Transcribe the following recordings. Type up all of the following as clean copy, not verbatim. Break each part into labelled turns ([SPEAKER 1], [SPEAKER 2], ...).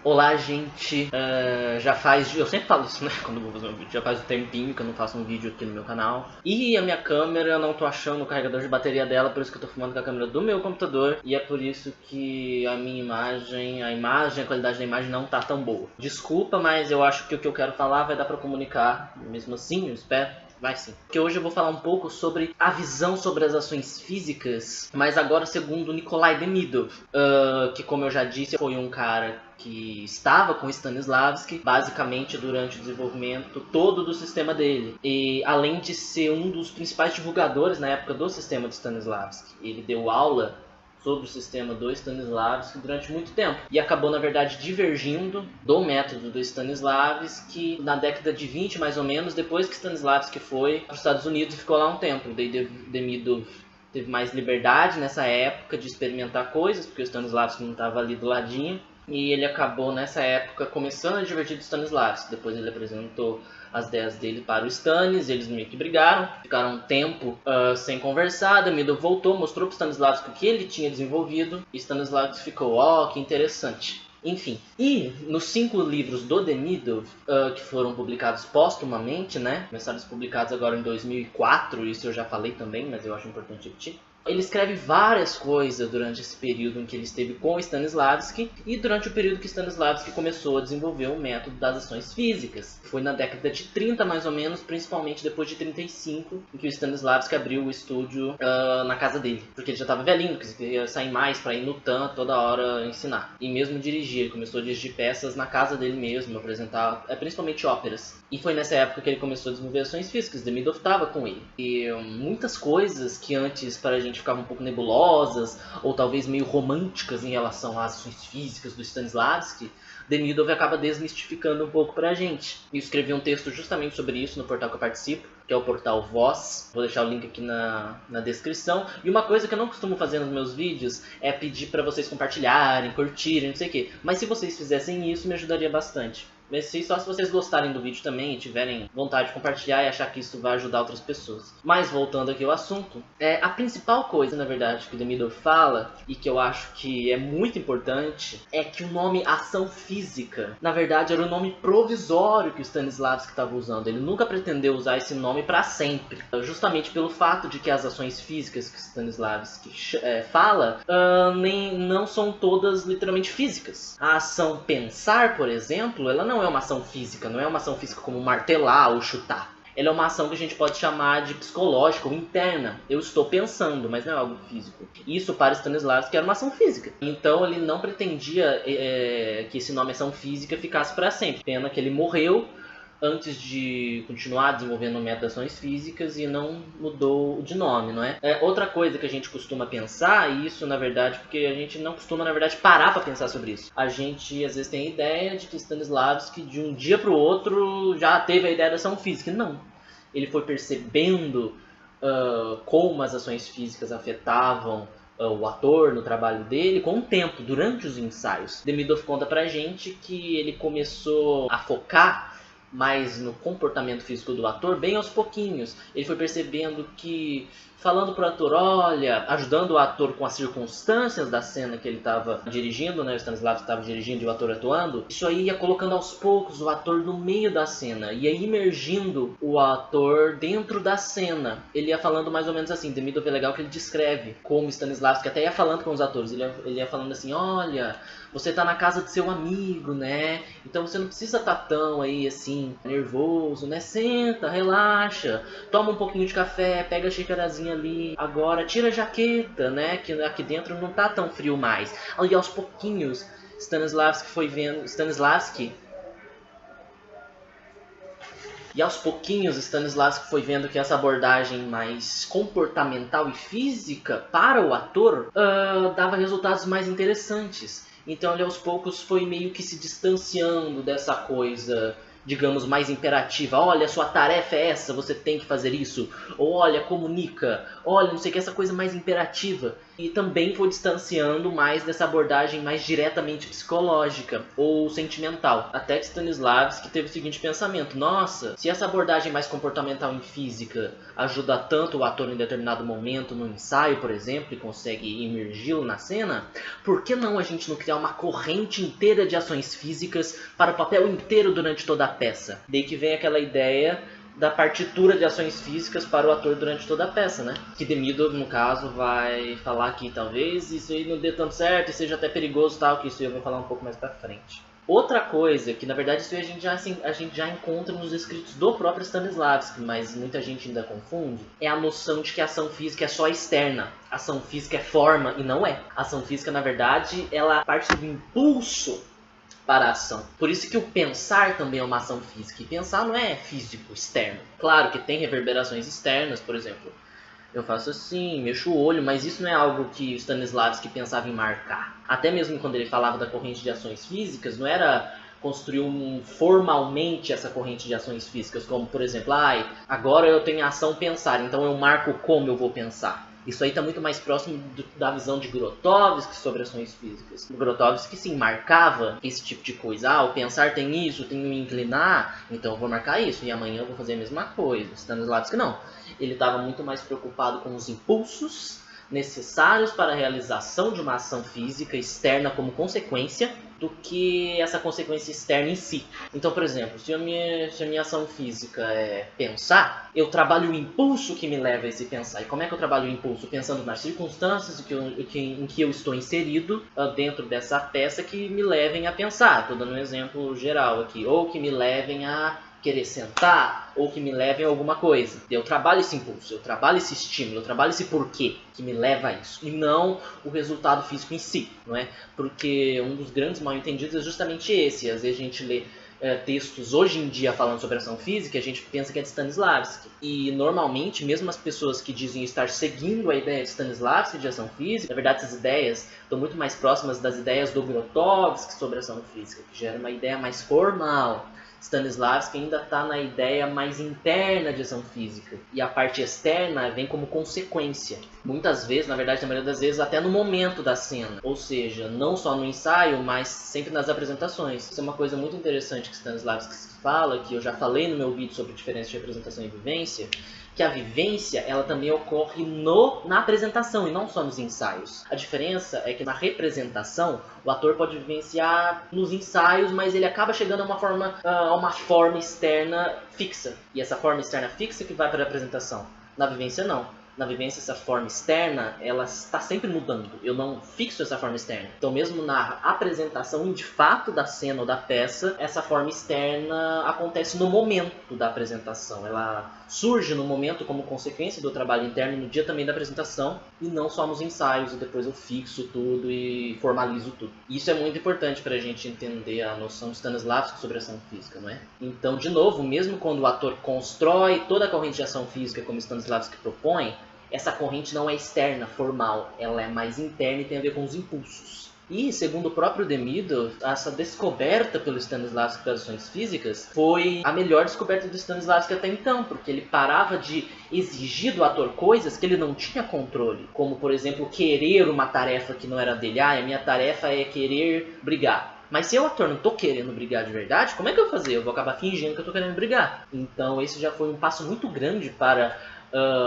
[SPEAKER 1] Olá, gente. Já faz... Eu sempre falo isso, né? Quando eu vou fazer um vídeo. Já faz um tempinho que eu não faço um vídeo aqui no meu canal. E a minha câmera, eu não tô achando o carregador de bateria dela, por isso que eu tô filmando com a câmera do meu computador. E é por isso que a minha imagem, a qualidade da imagem não tá tão boa. Desculpa, mas eu acho que o que eu quero falar vai dar pra comunicar. Mesmo assim, eu espero. Vai sim. Porque hoje eu vou falar um pouco sobre a visão sobre as ações físicas, mas agora segundo Nikolai Demidov, que, como eu já disse, foi um cara que estava com Stanislavski basicamente durante o desenvolvimento todo do sistema dele. E além de ser um dos principais divulgadores na época do sistema de Stanislavski, ele deu aula sobre o sistema do Stanislavski durante muito tempo. E acabou, na verdade, divergindo do método do Stanislavski na década de 20, mais ou menos, depois que Stanislavski foi para os Estados Unidos e ficou lá um tempo. Daí Demidov teve mais liberdade nessa época de experimentar coisas, porque o Stanislavski não estava ali do ladinho. E ele acabou, nessa época, começando a divergir do Stanislavski. Depois ele apresentou as ideias dele para o Stanis, eles meio que brigaram, ficaram um tempo sem conversar. Demidov voltou, mostrou para o Stanislavski o que ele tinha desenvolvido, e Stanislavski ficou, ó, que interessante. Enfim, e nos 5 livros do Demidov, que foram publicados póstumamente, né, começaram a ser publicados agora em 2004, isso eu já falei também, mas eu acho importante repetir. Ele escreve várias coisas durante esse período em que ele esteve com Stanislavski e durante o período que Stanislavski começou a desenvolver o método das ações físicas. Foi na década de 30, mais ou menos, principalmente depois de 35, em que o Stanislavski abriu o estúdio na casa dele. Porque ele já estava velhinho, queria sair mais para ir no TAM toda hora ensinar. E mesmo dirigir, ele começou a dirigir peças na casa dele mesmo, apresentar principalmente óperas. E foi nessa época que ele começou a desenvolver ações físicas, Demidov estava com ele. E muitas coisas que antes para a gente ficavam um pouco nebulosas, ou talvez meio românticas em relação às ações físicas do Stanislavski, Demidov acaba desmistificando um pouco pra gente. E eu escrevi um texto justamente sobre isso no portal que eu participo, que é o portal Voz. Vou deixar o link aqui na descrição. E uma coisa que eu não costumo fazer nos meus vídeos é pedir pra vocês compartilharem, curtirem, não sei o que. Mas se vocês fizessem isso, me ajudaria bastante. Mas só se vocês gostarem do vídeo também e tiverem vontade de compartilhar e achar que isso vai ajudar outras pessoas. Mas voltando aqui ao assunto, a principal coisa, na verdade, que o Demidov fala, e que eu acho que é muito importante, é que o nome ação física, na verdade, era o nome provisório que o Stanislavski estava usando. Ele nunca pretendeu usar esse nome para sempre. Justamente pelo fato de que as ações físicas que o Stanislavski fala, não são todas literalmente físicas. A ação pensar, por exemplo, ela não é uma ação física, não é uma ação física como martelar ou chutar. Ela é uma ação que a gente pode chamar de psicológica ou interna. Eu estou pensando, mas não é algo físico. Isso para Stanislavski era uma ação física. Então ele não pretendia que esse nome ação física ficasse para sempre. Pena que ele morreu antes de continuar desenvolvendo ações físicas e não mudou de nome, não é? Outra coisa que a gente costuma pensar, e isso na verdade, porque a gente não costuma na verdade parar para pensar sobre isso. A gente às vezes tem a ideia de que Stanislavski de um dia para o outro já teve a ideia da ação física. Não. Ele foi percebendo como as ações físicas afetavam o ator no trabalho dele com o tempo, durante os ensaios. Demidov conta pra gente que ele começou a focar mais no comportamento físico do ator bem aos pouquinhos. Ele foi percebendo que, falando pro ator, olha, ajudando o ator com as circunstâncias da cena que ele estava dirigindo, né, o Stanislavski estava dirigindo e o ator atuando, isso aí ia colocando aos poucos o ator no meio da cena, ia imergindo o ator dentro da cena. Ele ia falando mais ou menos assim, Demidov é legal que ele descreve como Stanislavski até ia falando com os atores, ele ia falando assim, olha, você tá na casa do seu amigo, né, então você não precisa estar tão aí assim, nervoso, né, senta, relaxa, toma um pouquinho de café, pega a xicarazinha ali, agora tira a jaqueta, né, que aqui dentro não tá tão frio mais. E aos pouquinhos Stanislavski foi vendo que essa abordagem mais comportamental e física para o ator dava resultados mais interessantes. Então ele aos poucos foi meio que se distanciando dessa coisa, digamos, mais imperativa. Olha, sua tarefa é essa, você tem que fazer isso. Ou olha, comunica. Olha, não sei o que, essa coisa mais imperativa. e também vou distanciando mais dessa abordagem mais diretamente psicológica ou sentimental. Até que Stanislavski teve o seguinte pensamento: nossa, se essa abordagem mais comportamental em física ajuda tanto o ator em determinado momento no ensaio, por exemplo, e consegue imergi-lo na cena, por que não a gente não criar uma corrente inteira de ações físicas para o papel inteiro durante toda a peça? Daí que vem aquela ideia da partitura de ações físicas para o ator durante toda a peça, né? Que Demidov, no caso, vai falar que talvez isso aí não dê tanto certo e seja até perigoso, tal, que isso eu vou falar um pouco mais pra frente. Outra coisa, que na verdade isso aí a gente já encontra nos escritos do próprio Stanislavski, mas muita gente ainda confunde, é a noção de que a ação física é só externa. A ação física é forma, e não é. A ação física, na verdade, ela parte do impulso para a ação. Por isso que o pensar também é uma ação física. E pensar não é físico, externo. Claro que tem reverberações externas, por exemplo. Eu faço assim, mexo o olho, mas isso não é algo que Stanislavski pensava em marcar. Até mesmo quando ele falava da corrente de ações físicas, não era construir formalmente essa corrente de ações físicas, como por exemplo, agora eu tenho a ação pensar, então eu marco como eu vou pensar. Isso aí está muito mais próximo da visão de Grotowski sobre ações físicas. Grotowski sim marcava esse tipo de coisa. O pensar tem isso, tem que me inclinar, então eu vou marcar isso e amanhã eu vou fazer a mesma coisa. Stanislavski não. Ele estava muito mais preocupado com os impulsos necessários para a realização de uma ação física externa como consequência do que essa consequência externa em si. Então, por exemplo, se a minha ação física é pensar, eu trabalho o impulso que me leva a esse pensar. E como é que eu trabalho o impulso? Pensando nas circunstâncias em que eu estou inserido dentro dessa peça que me levem a pensar. Estou dando um exemplo geral aqui. Ou que me levem a querer sentar, ou que me levem a alguma coisa. Eu trabalho esse impulso, eu trabalho esse estímulo, eu trabalho esse porquê que me leva a isso, e não o resultado físico em si, não é? Porque um dos grandes mal-entendidos é justamente esse. Às vezes a gente lê textos hoje em dia falando sobre ação física, a gente pensa que é de Stanislavski. E normalmente, mesmo as pessoas que dizem estar seguindo a ideia de Stanislavski de ação física, na verdade essas ideias estão muito mais próximas das ideias do Grotowski sobre ação física, que já era uma ideia mais formal. Stanislavski ainda está na ideia mais interna de ação física. E a parte externa vem como consequência. Muitas vezes, na verdade, na maioria das vezes, até no momento da cena. Ou seja, não só no ensaio, mas sempre nas apresentações. Isso é uma coisa muito interessante que Stanislavski fala, que eu já falei no meu vídeo sobre diferença de representação e vivência, que a vivência ela também ocorre na apresentação e não só nos ensaios. A diferença é que na representação o ator pode vivenciar nos ensaios, mas ele acaba chegando a uma forma externa fixa. E essa forma externa fixa que vai para a apresentação. Na vivência não. Na vivência, essa forma externa, ela está sempre mudando. Eu não fixo essa forma externa. Então, mesmo na apresentação de fato da cena ou da peça, essa forma externa acontece no momento da apresentação. Ela surge no momento como consequência do trabalho interno no dia também da apresentação e não só nos ensaios. E depois eu fixo tudo e formalizo tudo. Isso é muito importante para a gente entender a noção de Stanislavski sobre ação física, não é? Então, de novo, mesmo quando o ator constrói toda a corrente de ação física como Stanislavski propõe, essa corrente não é externa, formal, ela é mais interna e tem a ver com os impulsos. E, segundo o próprio Demidov, essa descoberta pelo Stanislavski das ações físicas foi a melhor descoberta do Stanislavski até então, porque ele parava de exigir do ator coisas que ele não tinha controle, como, por exemplo, querer uma tarefa que não era dele. A minha tarefa é querer brigar. Mas se o ator não tô querendo brigar de verdade, como é que eu vou fazer? Eu vou acabar fingindo que eu tô querendo brigar. Então esse já foi um passo muito grande para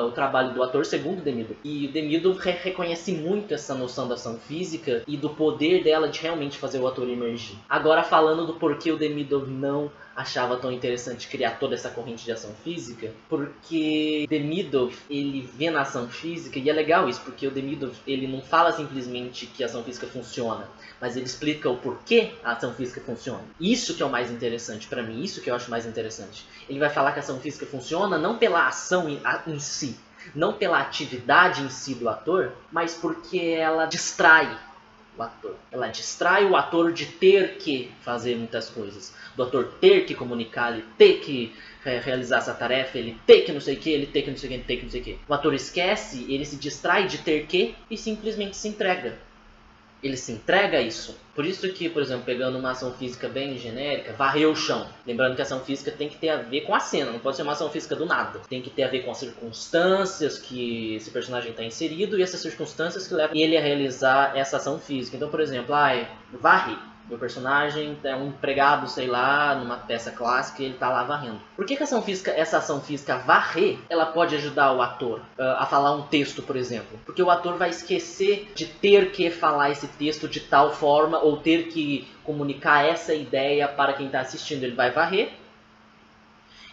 [SPEAKER 1] o trabalho do ator, segundo Demidov. E o Demidov reconhece muito essa noção da ação física e do poder dela de realmente fazer o ator emergir. Agora, falando do porquê o Demidov não achava tão interessante criar toda essa corrente de ação física, porque Demidov, ele vê na ação física, e é legal isso, porque o Demidov, ele não fala simplesmente que a ação física funciona, mas ele explica o porquê a ação física funciona. Isso que é o mais interessante para mim, isso que eu acho mais interessante. Ele vai falar que a ação física funciona não pela ação em si, não pela atividade em si do ator, mas porque ela distrai o ator. Ela distrai o ator de ter que fazer muitas coisas, do ator ter que comunicar, ele ter que realizar essa tarefa, ele ter que não sei o que, ele ter que não sei o que, ele ter que não sei o que. O ator esquece, ele se distrai de ter que e simplesmente se entrega. Ele se entrega a isso. Por isso que, por exemplo, pegando uma ação física bem genérica, varrer o chão. Lembrando que a ação física tem que ter a ver com a cena, não pode ser uma ação física do nada. Tem que ter a ver com as circunstâncias que esse personagem está inserido e essas circunstâncias que levam ele a realizar essa ação física. Então, por exemplo, varre. Meu personagem é um empregado, sei lá, numa peça clássica e ele tá lá varrendo. Por que essa ação física varrer, ela pode ajudar o ator a falar um texto, por exemplo? Porque o ator vai esquecer de ter que falar esse texto de tal forma ou ter que comunicar essa ideia para quem está assistindo. Ele vai varrer.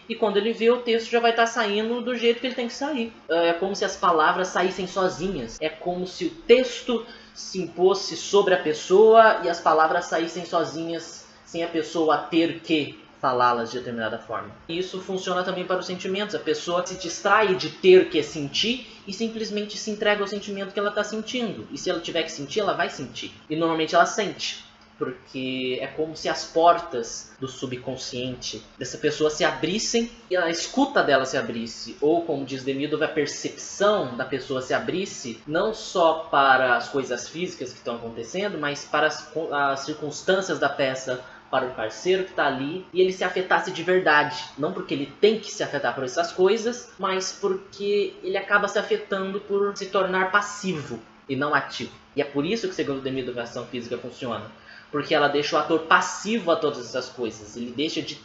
[SPEAKER 1] E quando ele vê, o texto já vai estar saindo do jeito que ele tem que sair. É como se as palavras saíssem sozinhas. É como se o texto se impôsse sobre a pessoa e as palavras saíssem sozinhas, sem a pessoa ter que falá-las de determinada forma. E isso funciona também para os sentimentos. A pessoa se distrai de ter que sentir e simplesmente se entrega ao sentimento que ela está sentindo. E se ela tiver que sentir, ela vai sentir. E normalmente ela sente. Porque é como se as portas do subconsciente dessa pessoa se abrissem e a escuta dela se abrisse. Ou, como diz Demidov, a percepção da pessoa se abrisse não só para as coisas físicas que estão acontecendo, mas para as circunstâncias da peça, para o parceiro que está ali, e ele se afetasse de verdade. Não porque ele tem que se afetar por essas coisas, mas porque ele acaba se afetando por se tornar passivo e não ativo. E é por isso que, segundo Demidov, a ação física funciona. Porque ela deixa o ator passivo a todas essas coisas. Ele deixa de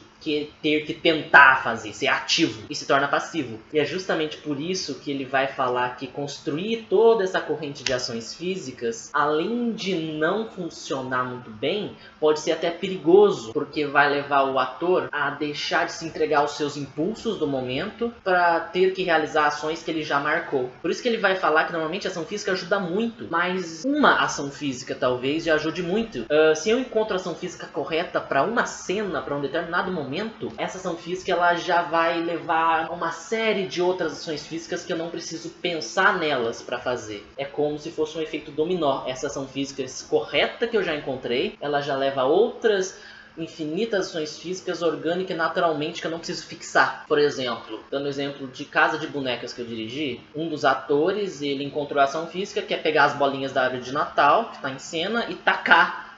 [SPEAKER 1] ter que tentar fazer, ser ativo, e se torna passivo. E é justamente por isso que ele vai falar que construir toda essa corrente de ações físicas, além de não funcionar muito bem, pode ser até perigoso, porque vai levar o ator a deixar de se entregar aos seus impulsos do momento para ter que realizar ações que ele já marcou. Por isso que ele vai falar que normalmente a ação física ajuda muito, mas uma ação física talvez já ajude muito. Se eu encontro a ação física correta para uma cena, para um determinado momento, essa ação física ela já vai levar a uma série de outras ações físicas que eu não preciso pensar nelas para fazer. É como se fosse um efeito dominó. Essa ação física correta que eu já encontrei, ela já leva a outras infinitas ações físicas orgânicas naturalmente que eu não preciso fixar. Por exemplo, dando exemplo de Casa de Bonecas que eu dirigi, um dos atores, ele encontrou a ação física que é pegar as bolinhas da árvore de Natal, que está em cena, e tacar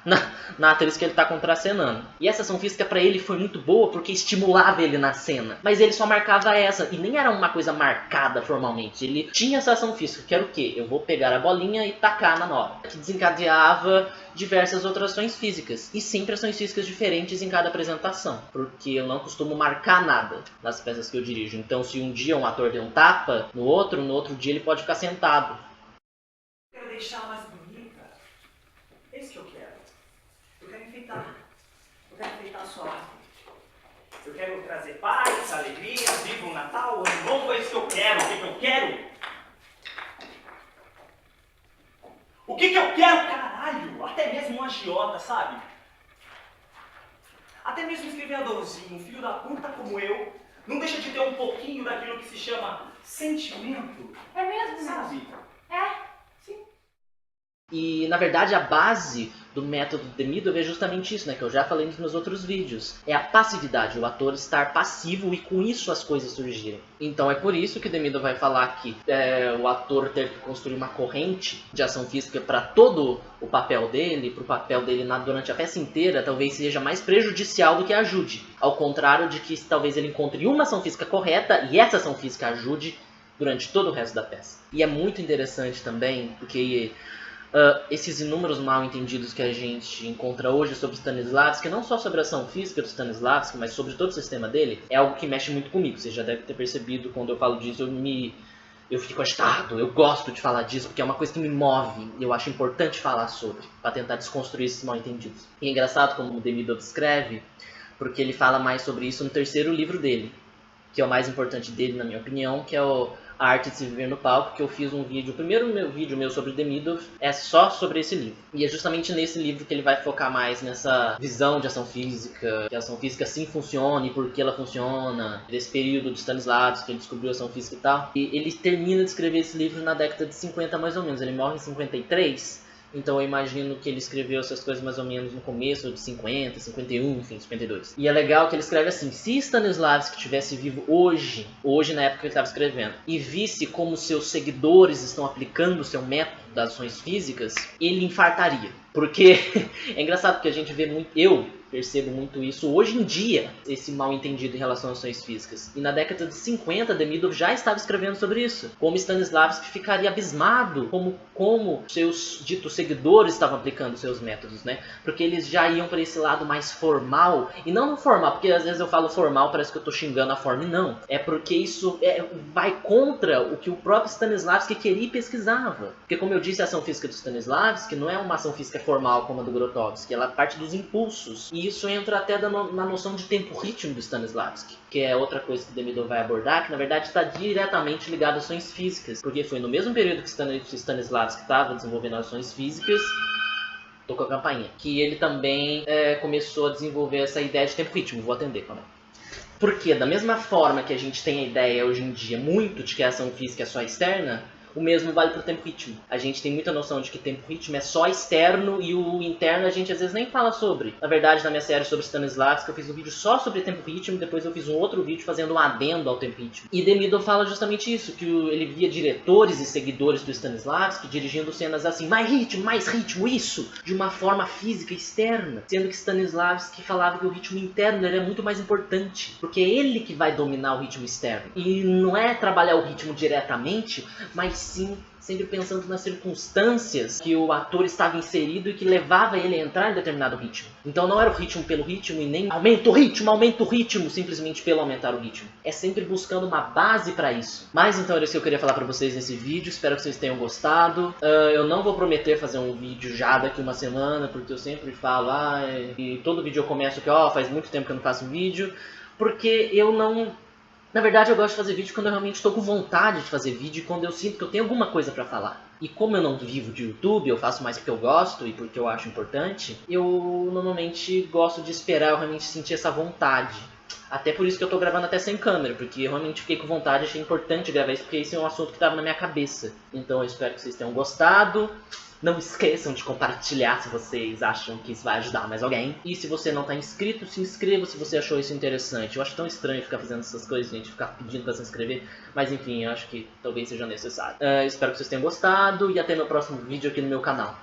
[SPEAKER 1] na atriz que ele está contracenando. E essa ação física para ele foi muito boa porque estimulava ele na cena. Mas ele só marcava essa, e nem era uma coisa marcada formalmente. Ele tinha essa ação física, que era o quê? Eu vou pegar a bolinha e tacar na nora. Que desencadeava diversas outras ações físicas. E sempre ações físicas diferentes em cada apresentação. Porque eu não costumo marcar nada nas peças que eu dirijo. Então se um dia um ator deu um tapa no outro dia ele pode ficar sentado.
[SPEAKER 2] Eu quero deixar mais bonita. É isso que eu quero. Eu quero enfeitar. Eu quero enfeitar a sua árvore. Eu quero trazer paz, alegria, viva o Natal, o Ano Novo. É isso que eu quero. O que eu quero? O que eu quero, caralho? Até mesmo um agiota, sabe? Até mesmo um escrivedorzinho, um filho da puta como eu, não deixa de ter um pouquinho daquilo que se chama sentimento.
[SPEAKER 3] É mesmo?
[SPEAKER 2] Sabe?
[SPEAKER 3] É.
[SPEAKER 1] E, na verdade, a base do método Demidov é justamente isso, né? Que eu já falei nos meus outros vídeos. É a passividade, o ator estar passivo e com isso as coisas surgirem. Então é por isso que Demidov vai falar que o ator ter que construir uma corrente de ação física para todo o papel dele, para o papel dele durante a peça inteira, talvez seja mais prejudicial do que ajude. Ao contrário de que talvez ele encontre uma ação física correta e essa ação física ajude durante todo o resto da peça. E é muito interessante também, porque esses inúmeros mal entendidos que a gente encontra hoje sobre Stanislavski, não só sobre a ação física do Stanislavski, mas sobre todo o sistema dele, é algo que mexe muito comigo. Você já deve ter percebido quando eu falo disso, eu fico agitado, eu gosto de falar disso, porque é uma coisa que me move, e eu acho importante falar sobre, para tentar desconstruir esses mal entendidos. E é engraçado como o Demidov escreve, porque ele fala mais sobre isso no terceiro livro dele, que é o mais importante dele, na minha opinião, que é A Arte de Se Viver no Palco, que eu fiz um vídeo, o primeiro vídeo meu sobre Demidov é só sobre esse livro. E é justamente nesse livro que ele vai focar mais nessa visão de ação física, que a ação física sim funciona e por que ela funciona, desse período de Stanislavski, que ele descobriu a ação física e tal. E ele termina de escrever esse livro na década de 50 mais ou menos, ele morre em 53, Então eu imagino que ele escreveu essas coisas mais ou menos no começo de 50, 51, enfim, 52. E é legal que ele escreve assim: se Stanislavski estivesse vivo hoje na época que ele estava escrevendo, e visse como seus seguidores estão aplicando o seu método das ações físicas, ele infartaria. Porque é engraçado porque a gente vê muito, eu percebo muito isso hoje em dia, esse mal entendido em relação às ações físicas. E na década de 50, Demidov já estava escrevendo sobre isso. Como Stanislavski ficaria abismado como seus ditos seguidores estavam aplicando seus métodos, né? Porque eles já iam para esse lado mais formal. E não no formal, porque às vezes eu falo formal, parece que eu estou xingando a forma. E não. É porque isso vai contra o que o próprio Stanislavski queria e pesquisava. Porque como eu disse, a ação física do Stanislavski não é uma ação física formal como a do Grotowski. Ela parte dos impulsos. E isso entra até na noção de tempo-ritmo do Stanislavski, que é outra coisa que Demidov vai abordar, que na verdade está diretamente ligado às ações físicas, porque foi no mesmo período que Stanislavski estava desenvolvendo ações físicas, tocou a campainha, que ele também começou a desenvolver essa ideia de tempo-ritmo. Vou atender, calma aí. Porque da mesma forma que a gente tem a ideia hoje em dia muito de que a ação física é só externa, o mesmo vale para o tempo-ritmo. A gente tem muita noção de que tempo-ritmo é só externo e o interno a gente às vezes nem fala sobre. Na verdade, na minha série sobre Stanislavski, eu fiz um vídeo só sobre tempo-ritmo, depois eu fiz um outro vídeo fazendo um adendo ao tempo-ritmo. E Demidov fala justamente isso, que ele via diretores e seguidores do Stanislavski dirigindo cenas assim: mais ritmo, isso! De uma forma física externa. Sendo que Stanislavski falava que o ritmo interno era muito mais importante, porque é ele que vai dominar o ritmo externo. E não é trabalhar o ritmo diretamente, mas sim sempre pensando nas circunstâncias que o ator estava inserido e que levava ele a entrar em determinado ritmo. Então não era o ritmo pelo ritmo e nem aumenta o ritmo, simplesmente pelo aumentar o ritmo. É sempre buscando uma base para isso. Mas então era isso que eu queria falar para vocês nesse vídeo, espero que vocês tenham gostado. Eu não vou prometer fazer um vídeo já daqui uma semana, porque eu sempre falo, e todo vídeo eu começo que faz muito tempo que eu não faço um vídeo, porque eu não... Na verdade, eu gosto de fazer vídeo quando eu realmente estou com vontade de fazer vídeo e quando eu sinto que eu tenho alguma coisa pra falar. E como eu não vivo de YouTube, eu faço mais porque eu gosto e porque eu acho importante, eu normalmente gosto de esperar eu realmente sentir essa vontade. Até por isso que eu tô gravando até sem câmera, porque eu realmente fiquei com vontade, achei importante gravar isso, porque esse é um assunto que tava na minha cabeça. Então eu espero que vocês tenham gostado. Não esqueçam de compartilhar se vocês acham que isso vai ajudar mais alguém. E se você não está inscrito, se inscreva se você achou isso interessante. Eu acho tão estranho ficar fazendo essas coisas, gente, ficar pedindo para se inscrever. Mas enfim, eu acho que talvez seja necessário. Espero que vocês tenham gostado e até meu próximo vídeo aqui no meu canal.